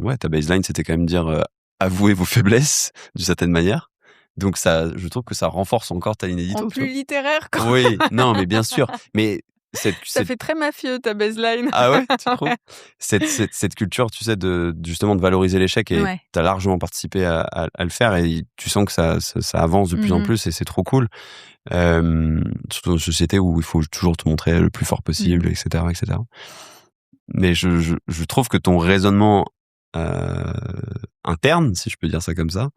ouais, ta baseline, c'était quand même dire, avouer vos faiblesses d'une certaine manière. Donc ça, je trouve que ça renforce encore ta ligne En édito, tu plus vois? littéraire, quoi. Oui, non, mais bien sûr. Mais Ça fait très mafieux ta baseline. ah ouais, tu trouves? Cette culture, tu sais, justement de valoriser l'échec, et Ouais. tu as largement participé à le faire et tu sens que ça avance de plus en plus et c'est trop cool. Surtout dans une société où il faut toujours te montrer le plus fort possible, et cetera, et cetera. Mais je trouve que ton raisonnement, interne, si je peux dire ça comme ça,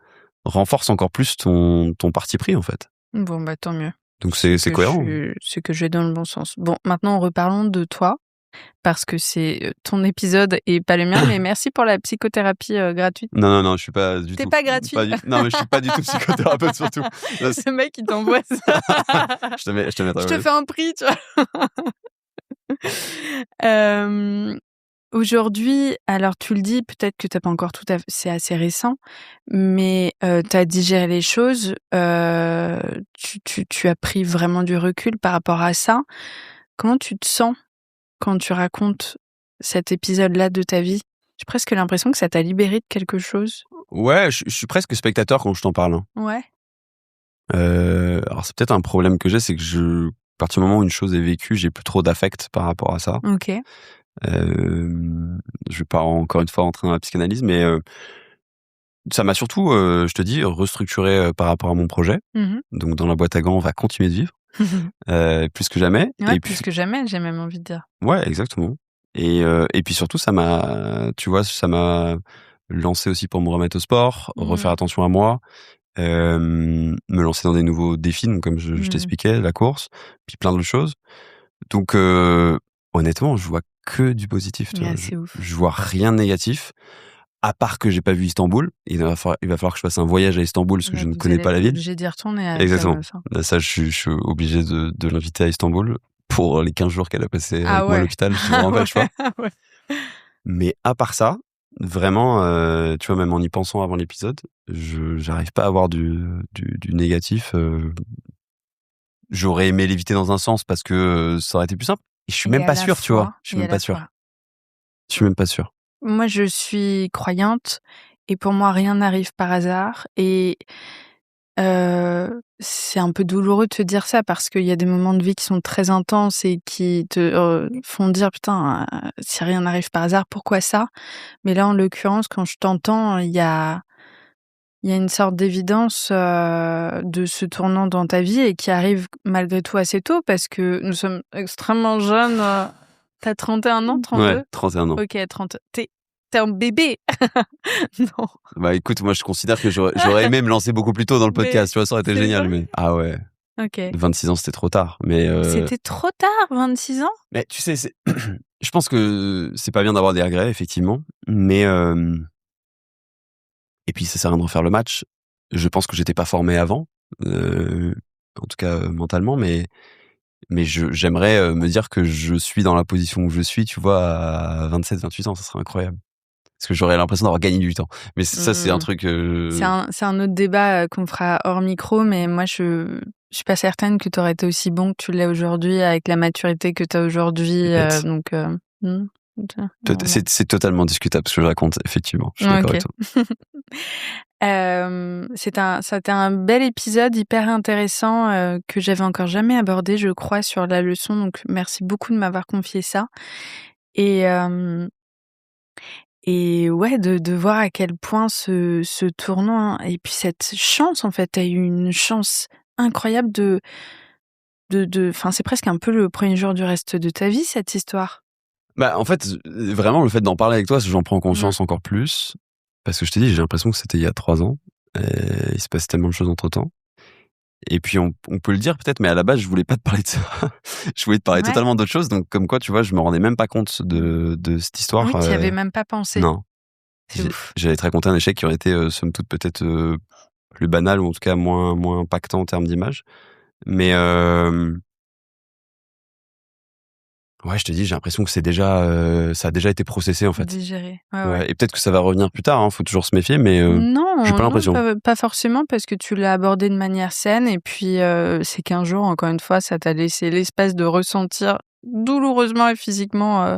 renforce encore plus ton parti pris, en fait. Bon, bah, tant mieux. Donc c'est cohérent. C'est que je vais dans le bon sens. Bon, maintenant reparlons de toi, parce que c'est ton épisode et pas le mien, mais merci pour la psychothérapie gratuite. Non, je suis pas du T'es tout pas gratuit. non, mais je suis pas du tout psychothérapeute surtout. Là, Le mec, il t'envoie ça. je te mettrai Je te fais un prix, tu vois. aujourd'hui, alors tu le dis, peut-être que t'as pas encore tout à fait, c'est assez récent, mais t'as digéré les choses, tu as pris vraiment du recul par rapport à ça. Comment tu te sens quand tu racontes cet épisode-là de ta vie? J'ai presque l'impression que ça t'a libéré de quelque chose. Ouais, je suis presque spectateur quand je t'en parle. Ouais. Alors c'est peut-être un problème que j'ai, c'est que à partir du moment où une chose est vécue, j'ai plus trop d'affect par rapport à ça. OK. Je vais pas encore une fois rentrer dans la psychanalyse, mais ça m'a surtout, je te dis, restructuré par rapport à mon projet. Mmh. Donc dans la boîte à gants, on va continuer de vivre plus que jamais. Ouais, Et plus puis que jamais, j'ai même envie de dire. ouais, exactement. Et puis surtout, tu vois, ça m'a lancé aussi pour me remettre au sport, refaire attention à moi, me lancer dans des nouveaux défis, donc comme je t'expliquais, la course, puis plein d'autres choses. Donc honnêtement, je vois que du positif. Tu vois. C'est ouf. Je vois rien de négatif, à part que j'ai pas vu Istanbul. Il va falloir que je fasse un voyage à Istanbul parce que je ne connais pas la ville. Obligé d'y retourner à Exactement. Là, ça, je suis obligé de l'inviter à Istanbul pour les 15 jours qu'elle a passé avec moi à l'hôpital. Je vraiment pas le choix. Ouais. Mais à part ça, vraiment, tu vois, même en y pensant avant l'épisode, j'arrive pas à avoir du négatif. J'aurais aimé l'éviter dans un sens parce que ça aurait été plus simple. Et je suis même pas sûr, tu vois. Je suis même pas sûr. Je suis même pas sûr. Moi, je suis croyante et pour moi, rien n'arrive par hasard. Et c'est un peu douloureux de te dire ça parce qu'il y a des moments de vie qui sont très intenses et qui te font dire putain, si rien n'arrive par hasard, pourquoi ça? Mais là, en l'occurrence, quand je t'entends, il y a une sorte d'évidence de ce tournant dans ta vie et qui arrive malgré tout assez tôt parce que nous sommes extrêmement jeunes. T'as 31 ans, 32? Ouais, 31 ans. Ok, 30. T'es un bébé. Non. Bah écoute, moi je considère que j'aurais aimé me lancer beaucoup plus tôt dans le podcast, tu vois, ça aurait été génial. Mais ah ouais, Ok. 26 ans c'était trop tard. Mais C'était trop tard, 26 ans? mais tu sais, je pense que c'est pas bien d'avoir des regrets, effectivement. Mais et puis ça sert à rien de refaire le match. Je pense que j'étais pas formé avant, en tout cas mentalement, mais j'aimerais me dire que je suis dans la position où je suis, tu vois, à 27, 28 ans, ça serait incroyable. Parce que j'aurais l'impression d'avoir gagné du temps. Mais ça, c'est un truc. C'est un autre débat qu'on fera hors micro, mais moi, je suis pas certaine que tu aurais été aussi bon que tu l'es aujourd'hui avec la maturité que tu as aujourd'hui. C'est totalement discutable ce que je raconte, effectivement. Je suis d'accord avec toi. C'était un bel épisode hyper intéressant que j'avais encore jamais abordé, je crois, sur la leçon. Donc, merci beaucoup de m'avoir confié ça. Et ouais, de voir à quel point ce tournant et puis cette chance, en fait, t'as eu une chance incroyable enfin, c'est presque un peu le premier jour du reste de ta vie, cette histoire. Bah, en fait, vraiment, le fait d'en parler avec toi, j'en prends conscience encore plus. Parce que je t'ai dit, j'ai l'impression que c'était il y a 3 ans. Et il se passe tellement de choses entre temps. Et puis, on peut le dire peut-être, mais à la base, je voulais pas te parler de ça. Je voulais te parler totalement d'autre chose. Donc, comme quoi, tu vois, je me rendais même pas compte de cette histoire. Oui, t'y avais même pas pensé. Non. C'est ouf. J'allais te raconter un échec qui aurait été, somme toute, peut-être plus banal ou en tout cas moins impactant en termes d'image. Mais ouais, je te dis, j'ai l'impression que ça a déjà été processé en fait. Digéré. Ouais. Et peut-être que ça va revenir plus tard. Faut toujours se méfier, mais non, j'ai pas l'impression. Pas forcément parce que tu l'as abordé de manière saine et puis ces 15 jours, encore une fois, ça t'a laissé l'espace de ressentir douloureusement et physiquement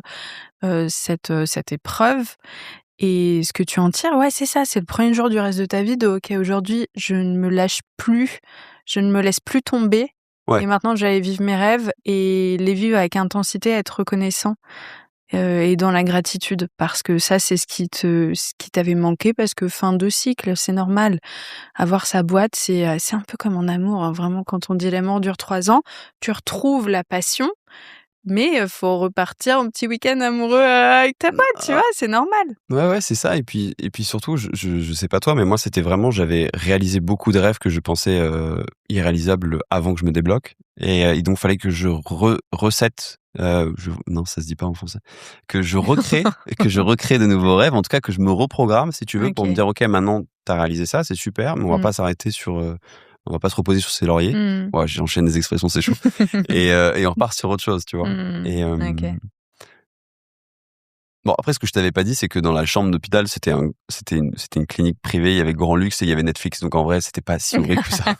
cette épreuve. Et ce que tu en tires, ouais, c'est ça, c'est le premier jour du reste de ta vie de OK, aujourd'hui, je ne me lâche plus, je ne me laisse plus tomber. Ouais. Et maintenant, j'allais vivre mes rêves et les vivre avec intensité, être reconnaissant et dans la gratitude. Parce que ça, c'est ce qui t'avait manqué parce que fin de cycle, c'est normal. Avoir sa boîte, c'est un peu comme en amour. Hein. Vraiment, quand on dit l'amour dure 3 ans, tu retrouves la passion. Mais faut repartir en petit week-end amoureux avec ta boîte, tu vois, c'est normal. Ouais, c'est ça. Et puis surtout, je sais pas toi, mais moi, c'était vraiment, j'avais réalisé beaucoup de rêves que je pensais irréalisables avant que je me débloque. Et donc, fallait que je recette. Non, ça se dit pas en français. Que je recrée de nouveaux rêves. En tout cas, que je me reprogramme, si tu veux, pour me dire, ok, maintenant, t'as réalisé ça, c'est super, mais on va pas s'arrêter sur. On va pas se reposer sur ses lauriers. Ouais, j'enchaîne les expressions, c'est chaud. Et on repart sur autre chose, tu vois. Et Bon, après, ce que je t'avais pas dit, c'est que dans la chambre d'hôpital, c'était une clinique privée, il y avait grand luxe et il y avait Netflix. Donc, en vrai, c'était pas si horrible que ça.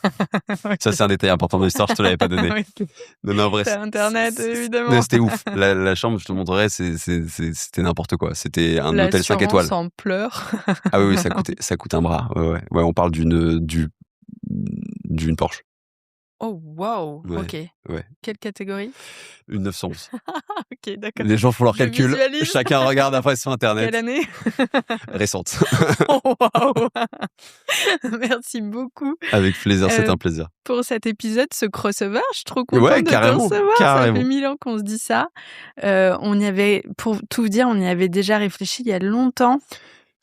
Okay. Ça, c'est un détail important de l'histoire, je te l'avais pas donné. Okay. Non, en vrai. T'as Internet, évidemment. Non, c'était ouf. La chambre, je te montrerai, c'était n'importe quoi. C'était un hôtel 5 étoiles. L'assurance en pleurs. Ah oui, ça coûte un bras. Ouais, on parle d'une Porsche. Oh, wow. Ouais, ok. Ouais. Quelle catégorie? Une 911. Ok, d'accord. Les gens font leurs calculs. Chacun regarde après sur Internet. Quelle année? Récente. Oh, wow. Merci beaucoup. Avec plaisir, c'est un plaisir. Pour cet épisode, ce crossover, je suis trop contente de te recevoir. Carrément. Ça fait 1000 ans qu'on se dit ça. On y avait, pour tout vous dire, on y avait déjà réfléchi il y a longtemps.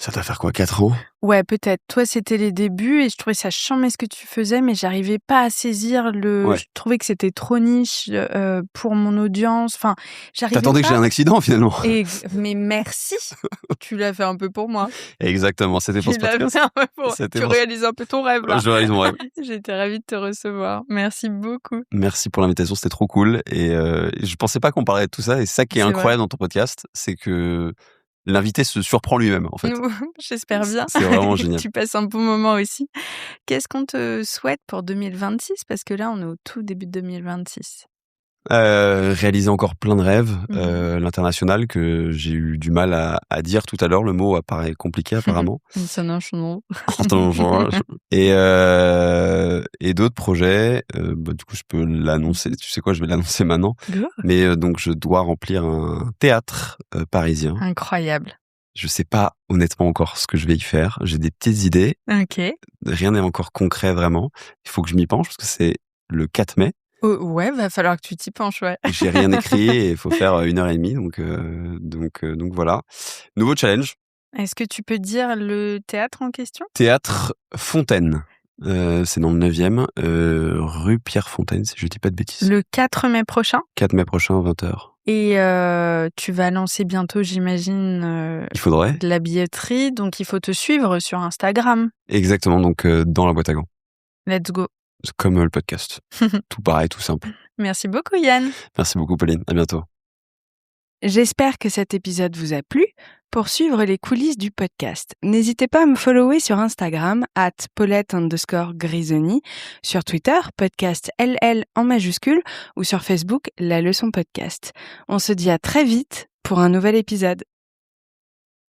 Ça doit faire quoi, 4 ans? Ouais, peut-être. Toi, c'était les débuts et je trouvais ça chambé ce que tu faisais, mais j'arrivais pas à saisir Ouais. Je trouvais que c'était trop niche pour mon audience. Enfin, j'arrivais T'attendais pas... que j'ai un accident, finalement. Mais merci. Tu l'as fait un peu pour moi. Exactement, c'était pour ce podcast. Tu réalises un peu ton rêve, là. Je réalise mon rêve. J'étais ravie de te recevoir. Merci beaucoup. Merci pour l'invitation, c'était trop cool. Et je pensais pas qu'on parlait de tout ça. Et ça qui est incroyable dans ton podcast, c'est que l'invité se surprend lui-même, en fait. J'espère bien. C'est vraiment génial. Tu passes un bon moment aussi. Qu'est-ce qu'on te souhaite pour 2026? Parce que là, on est au tout début de 2026. Réaliser encore plein de rêves. L'international, que j'ai eu du mal à dire tout à l'heure. Le mot apparaît compliqué, apparemment. Et d'autres projets. Du coup, je peux l'annoncer. Tu sais quoi, je vais l'annoncer maintenant. Mais donc, je dois remplir un théâtre parisien. Incroyable. Je sais pas honnêtement encore ce que je vais y faire. J'ai des petites idées. Ok. Rien n'est encore concret, vraiment. Il faut que je m'y penche parce que c'est le 4 mai. Oh, ouais, va falloir que tu t'y penches, ouais. J'ai rien écrit et il faut faire 1h30, donc voilà. Nouveau challenge. Est-ce que tu peux dire le théâtre en question? Théâtre Fontaine. C'est dans le 9e, rue Pierre-Fontaine, si je dis pas de bêtises. Le 4 mai prochain? 4 mai prochain, 20h. Et tu vas lancer bientôt, j'imagine, il faudrait. De la billetterie, donc il faut te suivre sur Instagram. Exactement, donc dans la boîte à gants. Let's go. Comme le podcast. Tout pareil, tout simple. Merci beaucoup, Yann. Merci beaucoup, Pauline. À bientôt. J'espère que cet épisode vous a plu. Pour suivre les coulisses du podcast, n'hésitez pas à me follower sur Instagram @Paulette_Grisoni, sur Twitter, podcast LL en majuscule, ou sur Facebook, La Leçon Podcast. On se dit à très vite pour un nouvel épisode.